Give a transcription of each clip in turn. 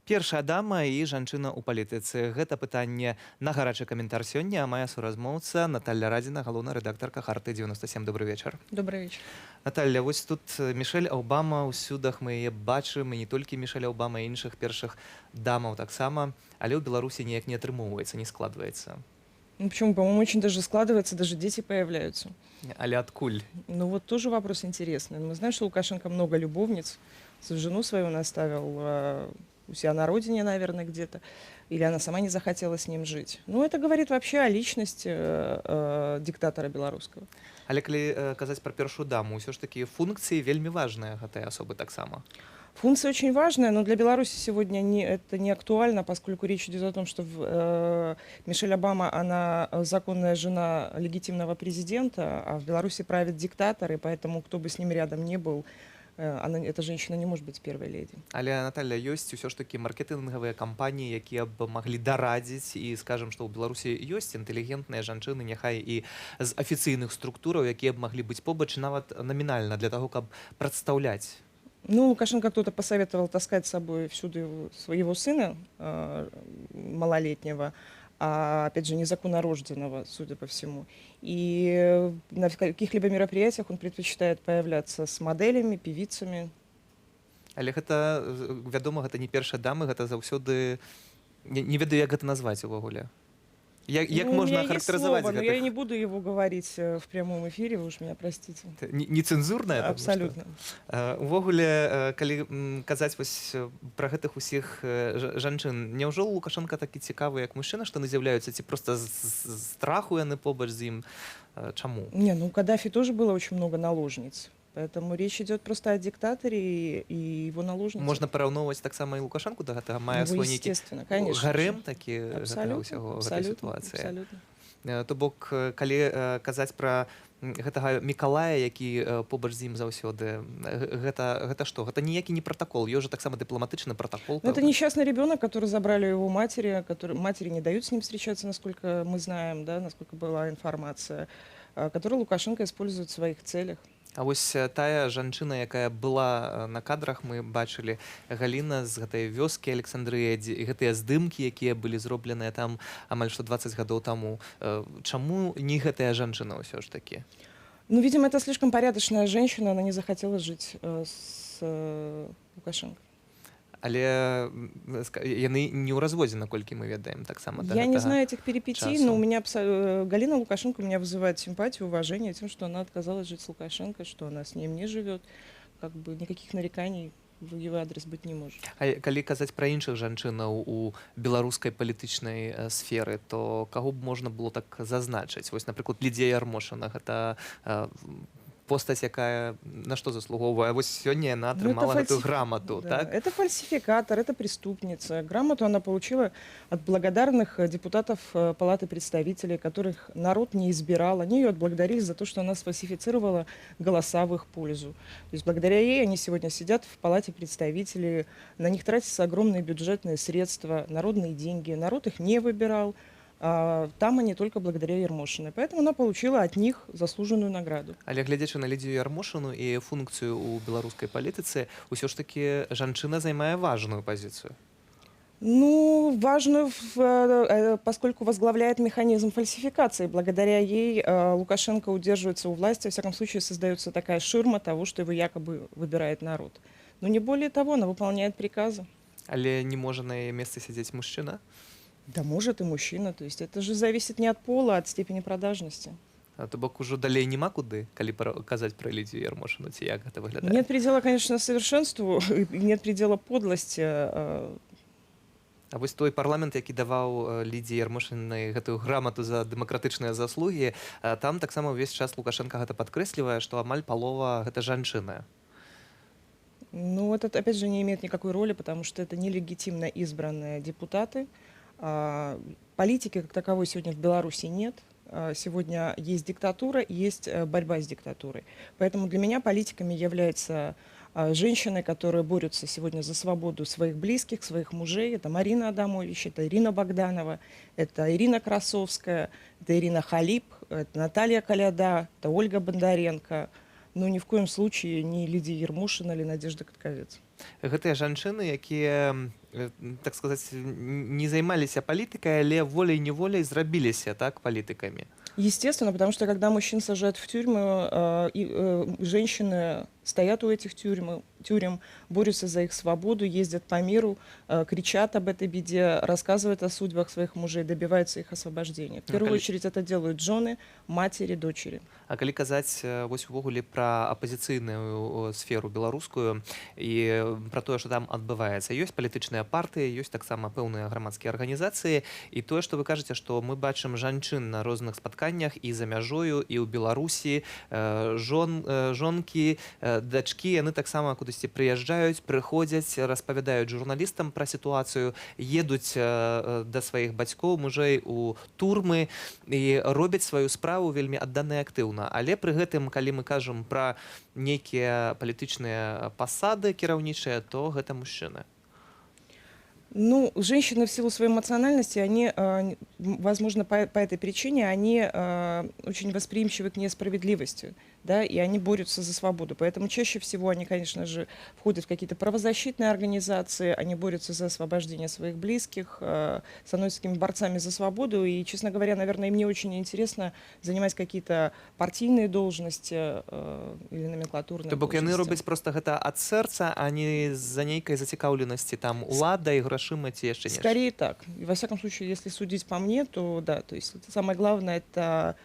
Першая дама і жанчына ў палітыцы. Гэта пытанне на гарачы каментар сёння, а моя суразмоўца Наталья Радзіна, галоўная рэдактарка Харты 97. Добрый вечар. Добрый вечер. Наталья, вось тут Мішэль Абама, ўсюдах мы яе бачым, і не толькі Мішэль Абама, і іншых першых дамаў таксама, але ў Беларусі неяк не атрымоўваецца, не складваецца. Ну почему? По-моему, очень даже складывается, даже дети появляются. Але адкуль? Ну вот тоже вопрос интересный. Мы знаем, что Лукашенко много любовниц. Свою жену свою он оставил у себя на родине, наверное, где-то. Или она сама не захотела с ним жить. Ну это говорит вообще о личности диктатора белорусского. Але калі казаць пра першую даму, ўсё ж такі функцыі вельмі важныя гэтай асобы таксама. Функция очень важная, но для Беларуси сегодня это не актуально, поскольку речь идет о том, что Мишель Обама, она законная жена легитимного президента, а в Беларуси правит диктатор, и поэтому кто бы с ним рядом не был, эта женщина не может быть первой леди. Але, Наталья, ёсць усё ж такі маркетынгавыя кампаніі, якія б маглі дарадзіць і скажам, што ў Беларусі ёсць інтэлігентныя жанчыны, няхай і з афіцыйных структураў, якія б маглі быць побач нават намінальна для того, каб прадстаўляць. Ну, Лукашенко кто-то посоветовал таскать с собой всюду своего сына малолетнего, а опять же незаконно рожденного, судя по всему. И на каких-либо мероприятиях он предпочитает появляться с моделями, певицами. Але гэта, вядома, гэта не першая дама, гэта заўсёды... Не ведаю, як гэта назваць увогуле. Як можна характарызаваць гэта? Но я не буду его говорить в прямом эфире, вы уж меня простите. Нецэнзурная? Абсолютно. Увогуле, калі казаць вось пра гэтых усіх жанчын, няўжо Лукашенко такі цікавы, як мужчына, што яны з'яўляюцца, ці проста з страху яны побач з ім? Чаму? Не, ну у Каддафи тоже было очень много наложниц. Поэтому речь идет просто о диктаторе и его наложнице. Можно параўноўваць таксама і Лукашенку да гэтага, мае свой нейкі гарэм такі гэтага ўсяго, гэтай сітуацыі. Абсолютно. То бок, калі казаць пра гэтага Мікалая, які побач з ім заўсёды, гэта што? Гэта ніякі не протакол, ёсць жа таксама дыпламатычны протакол. Это несчастный ребенок, который забрали у его матери, матери не дают с ним встречаться, насколько мы знаем, да, насколько была информация, который Лукашенко использует в своих целях. А вось тая жанчына, якая была на кадрах, мы бачылі Галіна з гэтай вёскі Александрыя, і гэтыя здымкі, якія былі зробленыя там амаль што 20 гадоў таму. Чаму не гэтая жанчына ўсё ж такі? Ну, видимо, это слишком порядочная женщина, она не захотела жить с Лукашенко. Але яны не ў разводзе, наколькі мы ведаем, таксама. Я не знаю этих перипетий, но у меня Галина Лукашенко меня вызывает симпатию, уважение тем, что она отказалась жить с Лукашенко, что она с ним не живет. Как бы никаких нареканий в его адрес быть не может. А калі казаць пра іншых жанчынаў у беларускай палітычнай сферы, то каго б можна было так зазначыць? Вось, напрыклад, Лідзія Ярмошына, гэта постаць, якая на што заслугоўвае? Вось сёння яна атрымала гэтую грамату, да, так? Это фальсификатор, это преступница. Грамоту она получила от благодарных депутатов Палаты представителей, которых народ не избирал. Они ее отблагодарили за то, что она сфальсифицировала голоса в их пользу. То есть благодаря ей они сегодня сидят в Палате представителей, на них тратятся огромные бюджетные средства, народные деньги. Народ их не выбирал. Там они только благодаря Ярмошиной. Поэтому она получила от них заслуженную награду. Але глядзячы на Лідзію Ярмошыну і функцыю ў беларускай палітыцы, усё ж такі жанчына займае важную пазіцыю. Ну, важную, поскольку возглавляет механизм фальсификации. Благодаря ей Лукашенко удерживается у власти. Во всяком случае, создается такая ширма того, что его якобы выбирает народ. Но не более того, она выполняет приказы. Але не можа на яе месцы сядзець мужчына? Да может и мужчина. То есть это же зависит не от пола, а от степени продажности. То бок ужо далей няма куды, калі казаць пра Лідзію Ярмошыну, ці як гэта выглядае? Нет предела, конечно, совершенству, нет предела подлости. А вось той парламент, які даваў Лідзіі Ярмошынай гэтую грамату за дэмакратычныя заслугі, там таксама ўвесь час Лукашенко гэта падкрэслівае, што амаль палова гэта жанчына. Ну, это, опять же, не имеет никакой роли, потому что это нелегитимно избранные депутаты. Политики как таковой сегодня в Беларуси нет. Сегодня есть диктатура, есть борьба с диктатурой. Поэтому для меня политиками являются женщины, которые борются сегодня за свободу своих близких, своих мужей. Это Марина Адамович, это Ирина Богданова, это Ирина Красовская, это Ирина Халип, это Наталья Коляда, это Ольга Бондаренко. Но ни в коем случае не Лидия Ярмошина или Надежда Катковец. Гэтыя жанчыны, якія, так сказаць, не займаліся палітыкай, але волей-неволей зрабіліся так палітыкамі. Естественно, потому что когда мужчин сажают в тюрьму, женщины стоят у этих тюрем, борются за их свободу, ездят по миру, кричат об этой беде, рассказывают о судьбах своих мужей, добиваются их освобождения. В первую очередь это делают жены, матери, дочери. А калі казаць вось увогуле пра апазіцыйную сферу беларускую і пра тое, што там адбываецца, ёсць палітычныя партыі, ёсць таксама пэўныя грамадскія арганізацыі, і тое, што вы кажаце, што мы бачым жанчын на розных спатканнях і за мяжою, і ў Беларусі, жонкі, дачкі, яны таксама кудысьці прыязджаюць, прыходзяць, распавядаюць журналістам пра сітуацыю, едуць да сваіх бацькоў, мужэй у турмы і робяць сваю справу вельмі аддана і актыўна. Але пры гэтым, калі мы кажам пра нейкія палітычныя пасады кіраўнічыя, то гэта мужчыны. Ну, женщины в силу своей эмоциональности, они, возможно, по этой причине, они очень восприимчивы к несправедливости, да, и они борются за свободу. Поэтому чаще всего они, конечно же, входят в какие-то правозащитные организации, они борются за освобождение своих близких, становятся такими борцами за свободу. И, честно говоря, наверное, им не очень интересно занимать какие-то партийные должности или номенклатурные То бок должности. яны робяць проста гэта ад сэрца, а не з-за нейкай зацікаўленасці там улада і грашыма ці яшчэ нешта. Скорее так. И во всяком случае, если судить по мне, то да, то есть самое главное это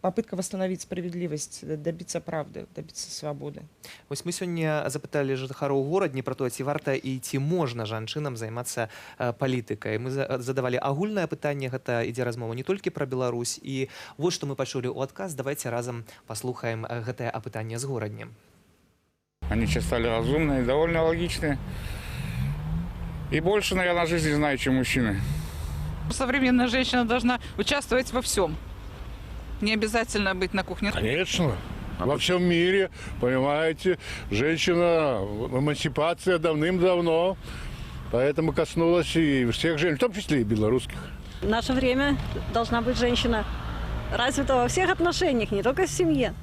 попытка восстановить справедливость, добиться правды, добиться свободы. Вось мы сёння запыталі жыхароў горадні пра тое, ці варта і ці можна жанчынам займацца палітыкай. Мы задавалі агульнае пытанне, гэта ідзе размова не толькі пра Беларусь. І вось што мы пачулі ў адказ, давайце разам паслухаем гэтае апытанне з горадні. Они сейчас стали разумные, довольно логичные. И больше, наверное, жизни знают, чем мужчины. Современная женщина должна участвовать во всем. Не обязательно быть на кухне. Конечно. Во всем мире, понимаете, женщина, эмансипация давным-давно, поэтому коснулась и всех женщин, в том числе и белорусских. В наше время должна быть женщина развита во всех отношениях, не только в семье.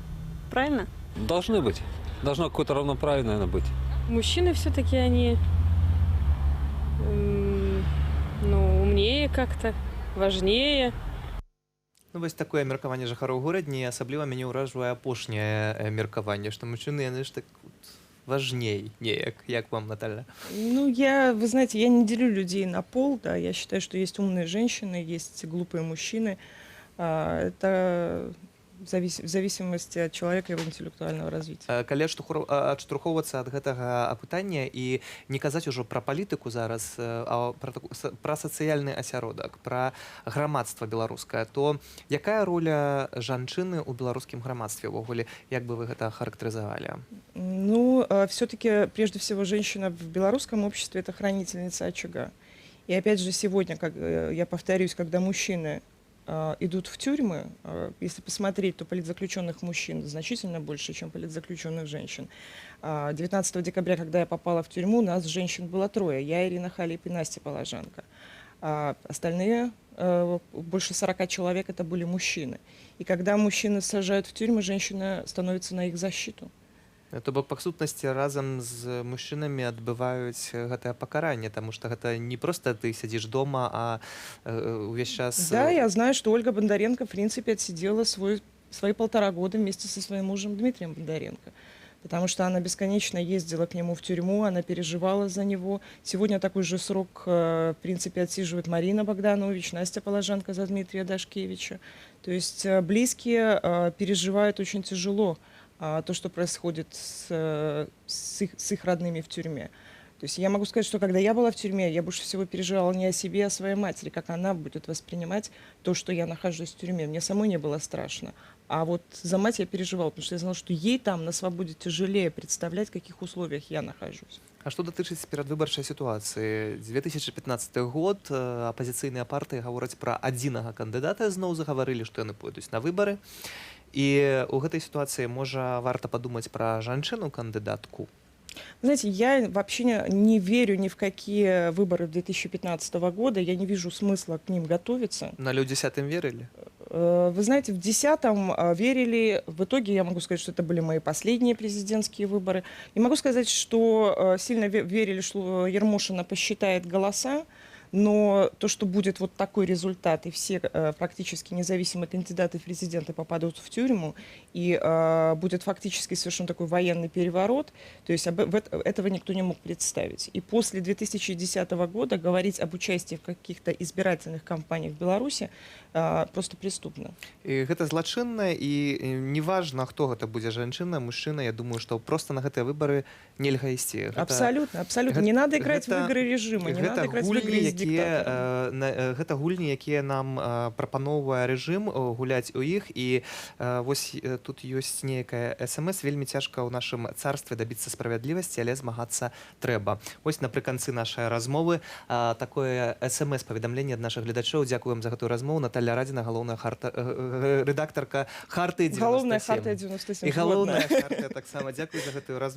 Правильно? Должны быть. Должно какое-то равноправие, наверное, быть. Мужчины все-таки они умнее как-то, важнее. Ну, вось такое меркаванне жыхароў горадні, асабліва мяне ўражвае апошняе меркаванне, што мужчыны яны ж так важней неяк. Як вам, Наталья? Ну, вы знаете, я не делю людей на пол, да, я считаю, что есть умные женщины, есть глупые мужчины. Это в зависимости от человека и его интеллектуального развития. Калі адштурхоўвацца ад гэтага апытання і не казаць ужо пра палітыку зараз, а пра сацыяльны асяродак, пра грамадства беларускае, то якая роля жанчыны ў беларускім грамадстве ўвогуле, як бы вы гэта характарызавалі? Ну, все-таки, прежде всего, женщина в белорусском обществе – это хранительница очага. И опять же, сегодня, как я повторюсь, когда мужчины идут в тюрьмы, если посмотреть, то политзаключенных мужчин значительно больше, чем политзаключенных женщин. 19 декабря, когда я попала в тюрьму, нас женщин было 3. Я, Ирина Халип и Настя Положенко. Остальные, больше 40 человек, это были мужчины. И когда мужчины сажают в тюрьмы, женщины становятся на их защиту. То бок, па сутнасці, разам з мужчынамі адбываюць гэтае пакаранне, таму што гэта не проста ты сядзіш дома, а увесь час... Да, я знаю, что Ольга Бондаренко, в принципе, отсидела свои 1,5 года вместе со своим мужем Дмитрием Бондаренко. Потому что она бесконечно ездила к нему в тюрьму, она переживала за него. Сегодня такой же срок, в принципе, отсиживает Марина Богданович, Настя Положенко за Дмитрия Дашкевича. То есть близкие переживают очень тяжело то, что происходит с их родными в тюрьме. То есть я могу сказать, что когда я была в тюрьме, я больше всего переживала не о себе, а о своей матери, как она будет воспринимать то, что я нахожусь в тюрьме. Мне самой не было страшно. А вот за мать я переживала, потому что я знала, что ей там на свободе тяжелее представлять, в каких условиях я нахожусь. А што датычыць перадвыбарчай сітуацыі? 2015 год, апазіцыйныя партыі гавораць пра адзінага кандыдата, зноў загаварылі, што яны пойдуць на выбары. И у этой ситуации, может, варто подумать про женщину-кандидатку? Знаете, я вообще не верю ни в какие выборы 2015 года. Я не вижу смысла к ним готовиться. На люди 10-м верили? Вы знаете, в 2010-м верили, в итоге я могу сказать, что это были мои последние президентские выборы. Не могу сказать, что сильно верили, что Ермошина посчитает голоса, но то, что будет вот такой результат, и все практически независимые кандидаты в президенты попадут в тюрьму, и будет фактически совершен такой военный переворот, то есть этого никто не мог представить. И после 2010 года говорить об участии в каких-то избирательных кампаниях в Беларуси просто преступно. І гэта злачынна, і неважна, хто гэта будзе, жанчына, мужчына, я думаю, што просто на гэтыя выбары нельга ісці. Абсолютно, абсолютно. Не надо играть в игры режима, не надо играть в игры с диктатором. Гэта гульні, якія нам прапаноўвае рэжым, гуляць у іх, і вось тут ёсць нейкая СМС, вельмі цяжка ў нашым царстве дабіцца справядлівасці, але змагацца трэба. Вось напрыканцы нашай размовы такое СМС-паведамленне ад нашых гледачоў. Дзякуем за гэтую размову. Наталья Радзіна, галоўная рэдактарка Харты 97. Галоўная Харта 97. І галоўная Харта таксама. Дзякуй за гэтую размову.